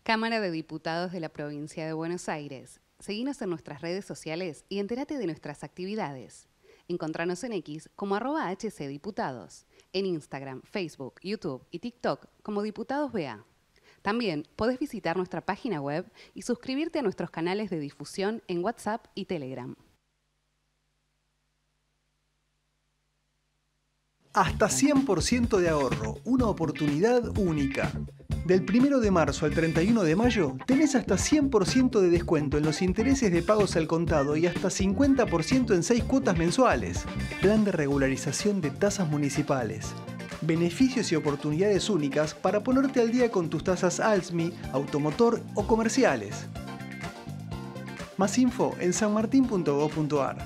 Cámara de Diputados de la Provincia de Buenos Aires. Seguinos en nuestras redes sociales y entérate de nuestras actividades. Encontranos en X como @HCDiputados, en Instagram, Facebook, YouTube y TikTok como Diputados BA. También podés visitar nuestra página web y suscribirte a nuestros canales de difusión en WhatsApp y Telegram. Hasta 100% de ahorro, una oportunidad única. Del 1 de marzo al 31 de mayo tenés hasta 100% de descuento en los intereses de pagos al contado y hasta 50% en 6 cuotas mensuales. Plan de regularización de tasas municipales. Beneficios y oportunidades únicas para ponerte al día con tus tasas ALSMI, automotor o comerciales. Más info en sanmartin.gov.ar.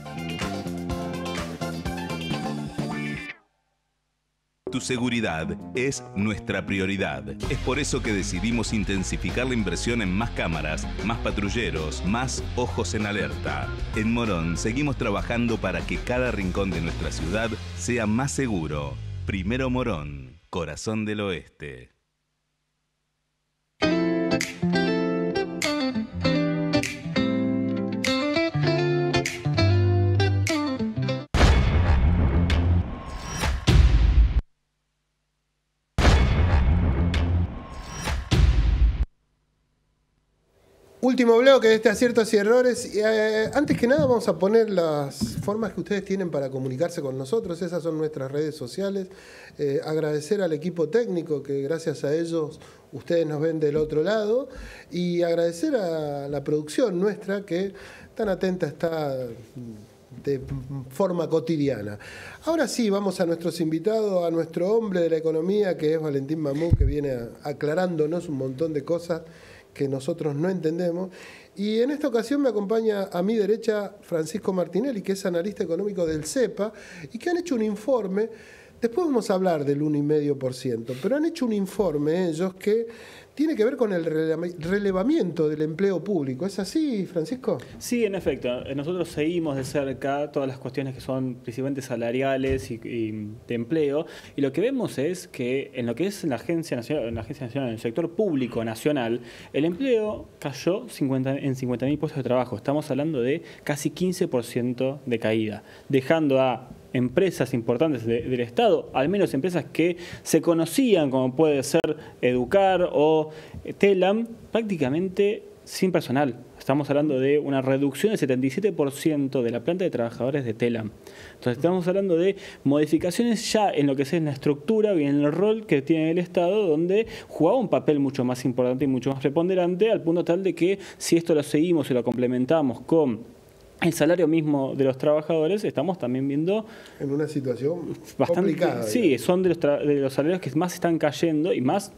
Tu seguridad es nuestra prioridad. Es por eso que decidimos intensificar la inversión en más cámaras, más patrulleros, más ojos en alerta. En Morón seguimos trabajando para que cada rincón de nuestra ciudad sea más seguro. Primero Morón, corazón del oeste. Último bloque de este Aciertos y Errores. Antes que nada vamos a poner las formas que ustedes tienen para comunicarse con nosotros. Esas son nuestras redes sociales. Agradecer al equipo técnico que gracias a ellos ustedes nos ven del otro lado. Y agradecer a la producción nuestra que tan atenta está de forma cotidiana. Ahora sí, vamos a nuestros invitados, a nuestro hombre de la economía que es Valentín Mamú, que viene aclarándonos un montón de cosas que nosotros no entendemos. Y en esta ocasión me acompaña a mi derecha Francisco Martinelli, que es analista económico del CEPA, y que han hecho un informe, después vamos a hablar del 1,5%, pero han hecho un informe ellos que tiene que ver con el relevamiento del empleo público. ¿Es así, Francisco? Sí, en efecto. Nosotros seguimos de cerca todas las cuestiones que son principalmente salariales y de empleo. Y lo que vemos es que en lo que es la Agencia Nacional, en el sector público nacional, el empleo cayó en 50.000 puestos de trabajo. Estamos hablando de casi 15% de caída, dejando a empresas importantes del Estado, al menos empresas que se conocían, como puede ser Educar o Telam, prácticamente sin personal. Estamos hablando de una reducción del 77% de la planta de trabajadores de Telam. Entonces estamos hablando de modificaciones ya en lo que es la estructura y en el rol que tiene el Estado, donde jugaba un papel mucho más importante y mucho más preponderante, al punto tal de que si esto lo seguimos y lo complementamos con el salario mismo de los trabajadores, estamos también viendo en una situación bastante complicada. Sí, digamos. Son de los salarios que más están cayendo y más.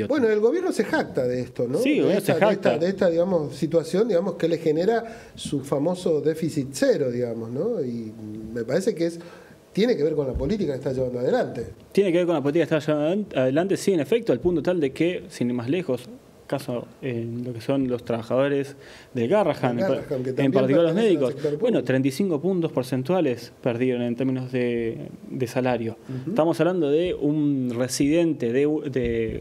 Bueno, el gobierno se jacta de esto, ¿no? Sí, de esta, esta, digamos, situación, digamos, que le genera su famoso déficit cero, digamos, ¿no? Y me parece que tiene que ver con la política que está llevando adelante. Tiene que ver con la política que está llevando adelante, sí, en efecto, al punto tal de que, sin ir más lejos, caso en lo que son los trabajadores del Garrahan, en particular los médicos, bueno, 35 puntos porcentuales perdieron en términos de salario. Estamos hablando de un residente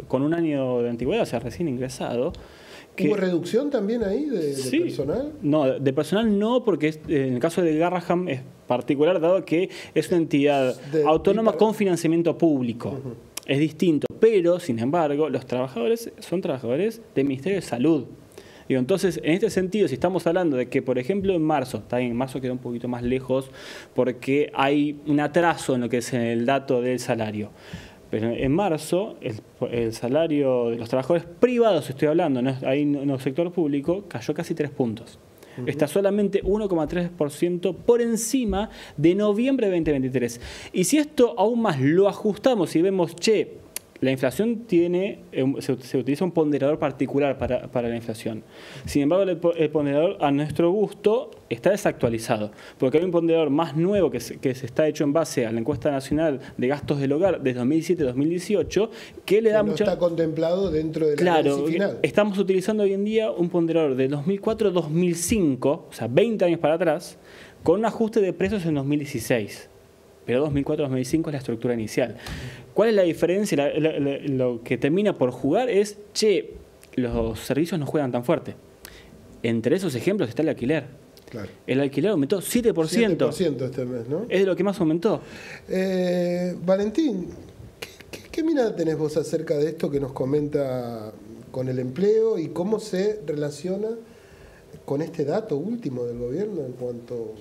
con un año de antigüedad, o sea, recién ingresado. ¿Hubo reducción también ahí de personal? No, de personal no, porque en el caso de Garrahan es particular, dado que es una entidad autónoma con financiamiento público. Es distinto, pero, sin embargo, los trabajadores son trabajadores del Ministerio de Salud. Digo, entonces, en este sentido, si estamos hablando de que, por ejemplo, en marzo, también en marzo queda un poquito más lejos porque hay un atraso en lo que es el dato del salario. Pero en marzo, el salario de los trabajadores privados, estoy hablando, ahí en el sector público, cayó casi 3 puntos. Está solamente 1,3% por encima de noviembre de 2023. Y si esto aún más lo ajustamos y vemos, la inflación se utiliza un ponderador particular para la inflación. Sin embargo, el ponderador, a nuestro gusto, está desactualizado, porque hay un ponderador más nuevo que se está hecho en base a la encuesta nacional de gastos del hogar de 2017-2018, que le da no está contemplado dentro del análisis final. Estamos utilizando hoy en día un ponderador de 2004-2005, o sea, 20 años para atrás, con un ajuste de precios en 2016. Pero 2004-2005 es la estructura inicial. ¿Cuál es la diferencia? Lo que termina por jugar es, los servicios no juegan tan fuerte. Entre esos ejemplos está el alquiler. Claro. El alquiler aumentó 7%. 7% este mes, ¿no? Es de lo que más aumentó. Valentín, ¿qué mirada tenés vos acerca de esto que nos comenta con el empleo y cómo se relaciona con este dato último del gobierno en cuanto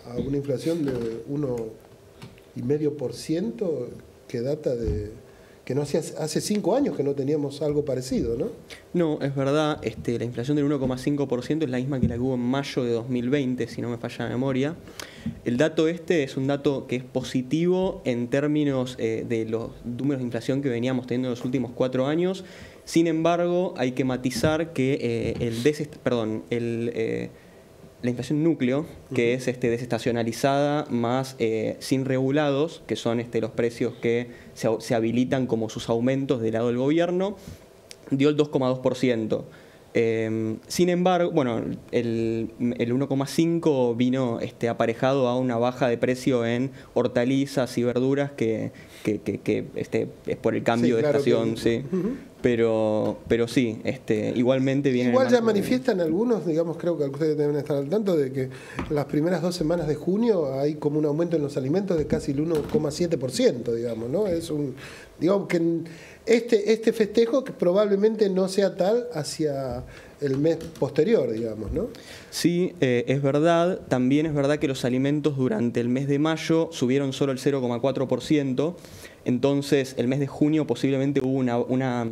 a una inflación de 1,5% que data de que no hace 5 años que no teníamos algo parecido, ¿no? No, es verdad, la inflación del 1,5% es la misma que la que hubo en mayo de 2020, si no me falla la memoria. El dato es un dato que es positivo en términos de los números de inflación que veníamos teniendo en los últimos 4 años. Sin embargo, hay que matizar que la inflación núcleo, que es desestacionalizada más sin regulados, que son los precios que se habilitan como sus aumentos del lado del gobierno, dio el 2,2%. Sin embargo, bueno, el 1,5 vino aparejado a una baja de precio en hortalizas y verduras que es por el cambio de estación, sí. Pero sí, igualmente viene. Igual ya manifiestan algunos, digamos, creo que ustedes deben estar al tanto de que las primeras 2 semanas de junio hay como un aumento en los alimentos de casi el 1,7%, digamos, ¿no? Es digamos que este festejo que probablemente no sea tal hacia el mes posterior, digamos, ¿no? Sí, es verdad. También es verdad que los alimentos durante el mes de mayo subieron solo el 0,4%. Entonces, el mes de junio posiblemente hubo una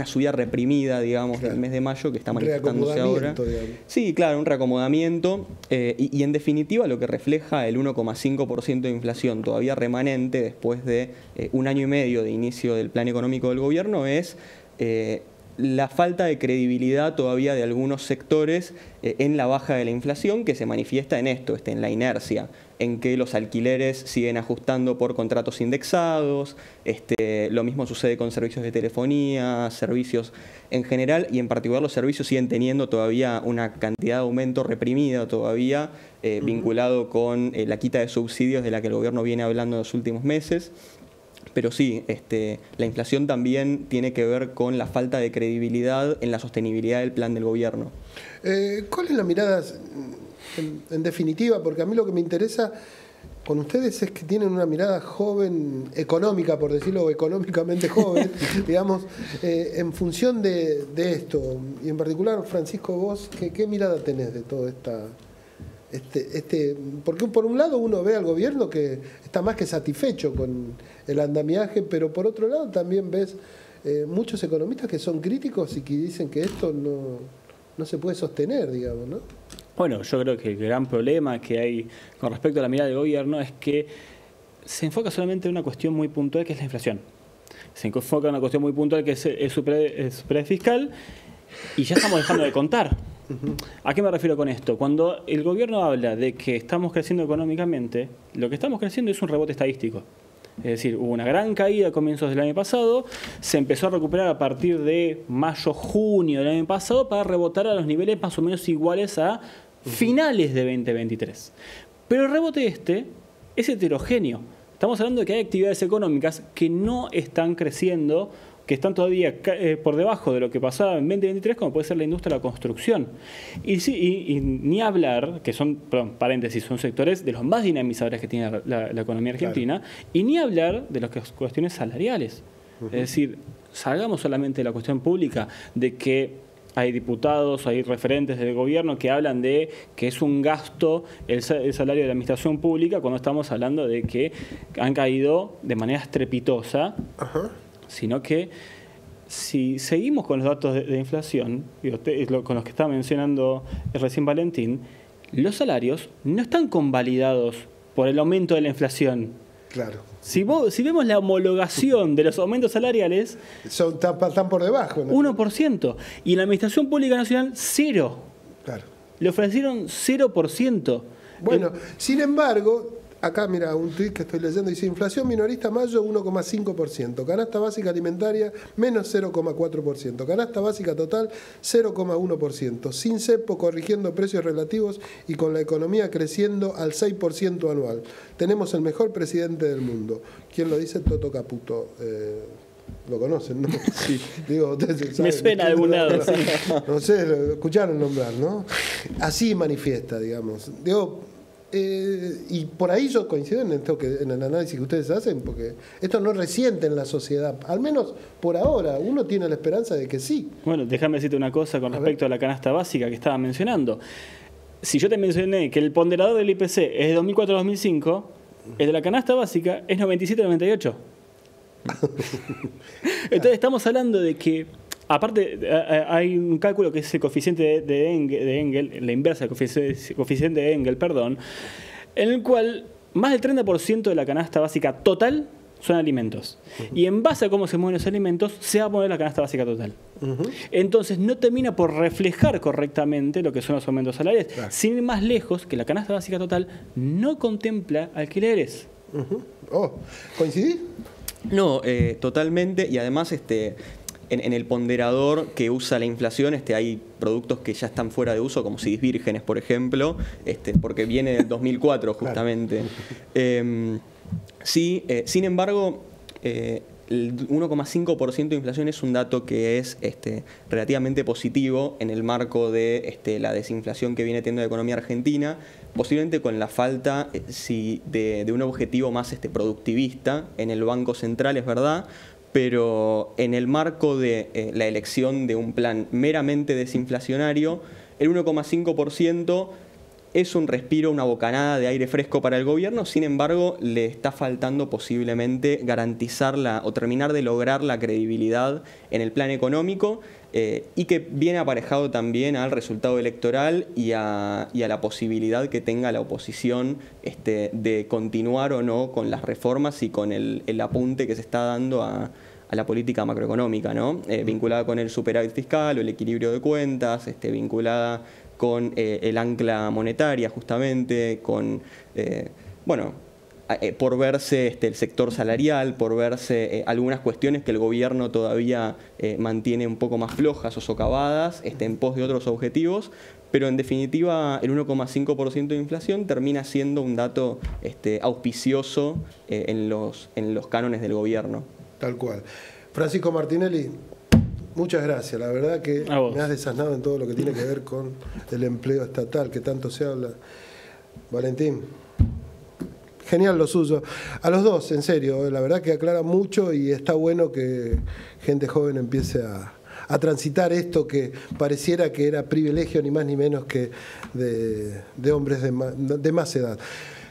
subida reprimida, digamos, del mes de mayo, que está manifestándose ahora. Digamos. Sí, claro, un reacomodamiento. Y en definitiva, lo que refleja el 1,5% de inflación todavía remanente después de 1 año y medio de inicio del plan económico del gobierno es la falta de credibilidad todavía de algunos sectores en la baja de la inflación, que se manifiesta en esto, en la inercia, en que los alquileres siguen ajustando por contratos indexados, lo mismo sucede con servicios de telefonía, servicios en general, y en particular los servicios siguen teniendo todavía una cantidad de aumento reprimida todavía, vinculado con la quita de subsidios de la que el gobierno viene hablando en los últimos meses. Pero sí, la inflación también tiene que ver con la falta de credibilidad en la sostenibilidad del plan del gobierno. ¿Cuál es la mirada en definitiva? Porque a mí lo que me interesa, con ustedes es que tienen una mirada joven, económica, por decirlo, o económicamente joven, digamos, en función de esto. Y en particular, Francisco, vos, ¿qué mirada tenés de todo porque por un lado uno ve al gobierno que está más que satisfecho con el andamiaje, pero por otro lado también ves muchos economistas que son críticos y que dicen que esto no se puede sostener, digamos, ¿no? Bueno, yo creo que el gran problema que hay con respecto a la mirada del gobierno es que se enfoca solamente en una cuestión muy puntual, que es la inflación. Se enfoca en una cuestión muy puntual, que es el superávit fiscal, y ya estamos dejando de contar. ¿A qué me refiero con esto? Cuando el gobierno habla de que estamos creciendo económicamente, lo que estamos creciendo es un rebote estadístico. Es decir, hubo una gran caída a comienzos del año pasado, se empezó a recuperar a partir de mayo, junio del año pasado para rebotar a los niveles más o menos iguales a finales de 2023. Pero el rebote es heterogéneo. Estamos hablando de que hay actividades económicas que no están creciendo, que están todavía por debajo de lo que pasaba en 2023, como puede ser la industria de la construcción. Y ni hablar, que son, perdón, paréntesis, son sectores de los más dinamizadores que tiene la economía argentina, claro. Y ni hablar de las cuestiones salariales. Es decir, salgamos solamente de la cuestión pública, de que hay diputados, hay referentes del gobierno que hablan de que es un gasto el salario de la administración pública, cuando estamos hablando de que han caído de manera estrepitosa. Sino que si seguimos con los datos de inflación, con los que estaba mencionando recién Valentín, los salarios no están convalidados por el aumento de la inflación. Claro. Si vemos la homologación de los aumentos salariales, están por debajo, ¿no? 1%. Y en la Administración Pública Nacional, 0%. Claro. Le ofrecieron 0%. Bueno, sin embargo, acá mira, un tuit que estoy leyendo, dice: inflación minorista mayo 1,5%, canasta básica alimentaria menos 0,4%, canasta básica total 0,1%, sin cepo corrigiendo precios relativos y con la economía creciendo al 6% anual. Tenemos el mejor presidente del mundo. ¿Quién lo dice? Toto Caputo. Lo conocen, ¿no? Sí. Digo, ustedes saben, me suena de algún lado. Sí. No sé, lo escucharon nombrar, ¿no? Así manifiesta, digamos. Digo, y por ahí yo coincido en el análisis que ustedes hacen, porque esto no resiente en la sociedad, al menos por ahora. Uno tiene la esperanza de que sí. Bueno, déjame decirte una cosa con respecto a la canasta básica que estaba mencionando. Si yo te mencioné que el ponderador del IPC es de 2004 a 2005, el de la canasta básica es 97-98. Entonces estamos hablando de que, aparte, hay un cálculo que es el coeficiente de Engel, la inversa del coeficiente de Engel, perdón, en el cual más del 30% de la canasta básica total son alimentos. Y en base a cómo se mueven los alimentos, se va a poner la canasta básica total. Entonces no termina por reflejar correctamente lo que son los aumentos salariales, claro. Sin ir más lejos, que la canasta básica total no contempla alquileres. ¿Coincidís? No, totalmente. Y además en el ponderador que usa la inflación, hay productos que ya están fuera de uso, como CDs vírgenes, por ejemplo, porque viene del 2004 justamente. Claro. Sí, sin embargo, el 1,5% de inflación es un dato que es relativamente positivo en el marco de la desinflación que viene teniendo la economía argentina, posiblemente con la falta de un objetivo más productivista en el Banco Central, es verdad, pero en el marco de la elección de un plan meramente desinflacionario, el 1,5% es un respiro, una bocanada de aire fresco para el gobierno. Sin embargo, le está faltando posiblemente garantizar o terminar de lograr la credibilidad en el plan económico, y que viene aparejado también al resultado electoral y a la posibilidad que tenga la oposición de continuar o no con las reformas y con el apunte que se está dando a la política macroeconómica, ¿no? Vinculada con el superávit fiscal o el equilibrio de cuentas, vinculada con el ancla monetaria, justamente, con, por verse el sector salarial, por verse algunas cuestiones que el gobierno todavía mantiene un poco más flojas o socavadas, en pos de otros objetivos, pero en definitiva el 1,5% de inflación termina siendo un dato auspicioso en los cánones del gobierno. Tal cual. Francisco Martinelli, muchas gracias. La verdad que me has desasnado en todo lo que tiene que ver con el empleo estatal, que tanto se habla. Valentín, Genial lo suyo. A los dos, en serio, la verdad que aclara mucho y está bueno que gente joven empiece a transitar esto que pareciera que era privilegio ni más ni menos que de hombres de más edad.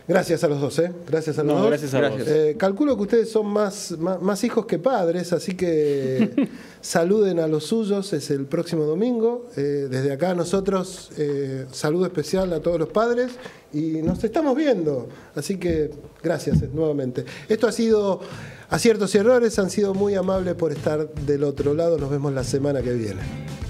Gracias a los dos, ¿eh? Gracias a los dos. Gracias a vos. Calculo que ustedes son más hijos que padres, así que saluden a los suyos, es el próximo domingo. Desde acá nosotros, saludo especial a todos los padres y nos estamos viendo. Así que gracias nuevamente. Esto ha sido Aciertos y Errores, han sido muy amables por estar del otro lado. Nos vemos la semana que viene.